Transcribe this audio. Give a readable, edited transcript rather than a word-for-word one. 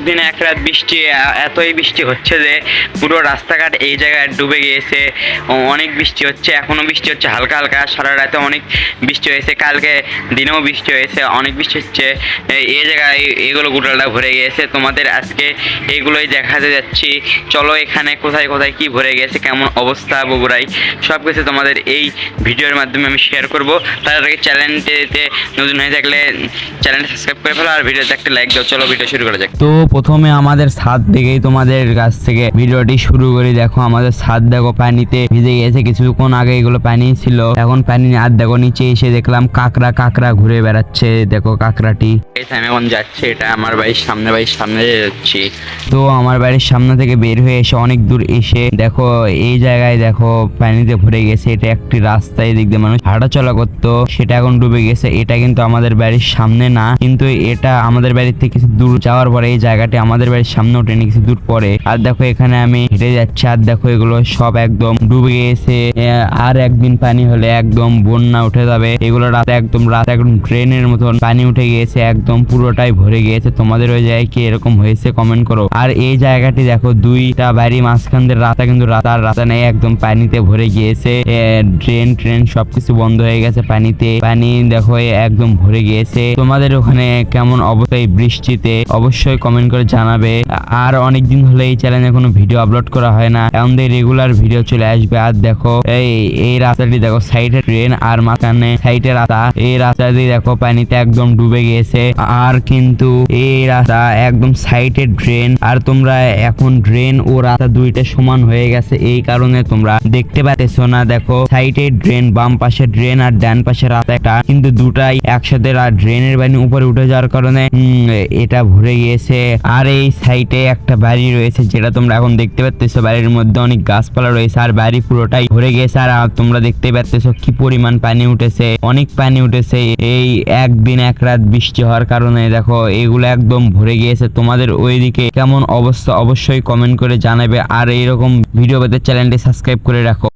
একদিন এক রাত বৃষ্টি, এতই বৃষ্টি হচ্ছে যে পুরো রাস্তাঘাট এই জায়গায় ডুবে গিয়েছে। অনেক বৃষ্টি হচ্ছে, এখনো বৃষ্টি হচ্ছে হালকা হালকা। সারা রাতে অনেক বৃষ্টি হয়েছে, কালকে দিনেও বৃষ্টি হয়েছে, অনেক বৃষ্টি হচ্ছে। এই জায়গায় এগুলো গোটালটা ভরে গিয়েছে। তোমাদের আজকে এইগুলোই দেখাতে যাচ্ছি। চলো এখানে কোথায় কোথায় কি ভরে গেছে, কেমন অবস্থা বগুড়ায়, সব কিছু তোমাদের এই ভিডিওর মাধ্যমে আমি শেয়ার করব। তার আগে চ্যানেলটিতে নতুন হয়ে থাকলে চ্যানেলটা সাবস্ক্রাইব করে ফেলো আর ভিডিওতে একটা লাইক দাও। চলো ভিডিও শুরু করা যাক। তো প্রথমে আমাদের ছাদ থেকেই তোমাদের কাছ থেকে ভিডিওটি শুরু করি। দেখো আমাদের ছাদ, দেখো পানিতে ভিজে গিয়েছে। কিছুক্ষণ আগে এগুলো পানি ছিল, এখন পানি আর দেখো নিচে এসে দেখলাম কাঁকড়া ঘুরে বেড়াচ্ছে। দেখো কাঁকড়াটি আমি এখন যাচ্ছি, এটা আমার বাড়ির সামনে যাচ্ছি। তো আমার বাড়ির সামনে থেকে বের হয়ে এসে অনেক দূর এসে দেখো এই জায়গায় দেখো পানিতে ভরে গেছে। এটা একটি রাস্তা, এদিক দিয়ে মানুষ হাঁটাচলা করতো, সেটা এখন ডুবে গেছে। এটা কিন্তু আমাদের বাড়ির সামনে না, কিন্তু এটা আমাদের বাড়ির থেকে কিছু দূর যাওয়ার পরে এই জায়গাটি আমাদের বাড়ির সামনে ওঠে কিছু দূর পরে। আর দেখো এখানে আমি হেঁটে যাচ্ছি, আর দেখো এগুলো সব একদম ডুবে গেছে। আর একদিন পানি হলে একদম বন্যা উঠে যাবে। এগুলো রাতে একদম ড্রেনের মতন পানি উঠে গিয়েছে, একদম পুরোটাই ভরে গিয়েছে। তোমাদের ওই জায়গায় কি এরকম হয়েছে কমেন্ট করো। আর এই জায়গাটি দেখো দুইটা বাড়ি মাঝখান দিয়ে রাস্তা, কিন্তু রাস্তা নেই, একদম পানিতে ভরে গিয়েছে। ট্রেন সবকিছু বন্ধ হয়ে গেছে পানিতে। পানি দেখো একদম ভরে গিয়েছে। তোমাদের ওখানে কেমন অবস্থা এই বৃষ্টিতে অবশ্যই কমেন্ট করে জানাবে। আর অনেকদিন হলে এই চ্যানেলে কোনো ভিডিও আপলোড করা হয় না, এখন দিয়ে রেগুলার ভিডিও চলে আসবে। আর দেখো এই রাস্তাটি দেখো, সাইডে ট্রেন আর মাঝখানে সাইডে রাস্তা। এই রাস্তাটি দেখো পানিতে একদম ডুবে গিয়েছে। আর কিন্তু এই রাস্তা একদম সাইডে ড্রেন, আর তোমরা এখন ড্রেন ও রাস্তা দুইটা সমান হয়ে গেছে, এই কারণে তোমরা দেখতে পাচ্ছো না। দেখো সাইডে ড্রেন, বাম পাশে ড্রেন আর ডান পাশে রাস্তা একটা, কিন্তু দুটাই একসাথে ড্রেনের পানি উপরে উঠে যাওয়ার কারণে এটা ভরে গিয়েছে। আর এই সাইডে একটা বাড়ি রয়েছে, যেটা তোমরা এখন দেখতে পাচ্ছ। বাড়ির মধ্যে অনেক গাছপালা রয়েছে, আর বাড়ি পুরোটাই ভরে গেছে। আর তোমরা দেখতে পাচ্ছ কি পরিমাণ পানি উঠেছে, অনেক পানি উঠেছে এই একদিন এক রাত বৃষ্টি হওয়ার কারণে। দেখো এগুলো একদম ভরে গিয়েছে। তোমাদের ওইদিকে কেমন অবস্থা অবশ্যই কমেন্ট করে জানাবে। আর এইরকম ভিডিও পেতে চ্যানেলটি সাবস্ক্রাইব করে রাখো।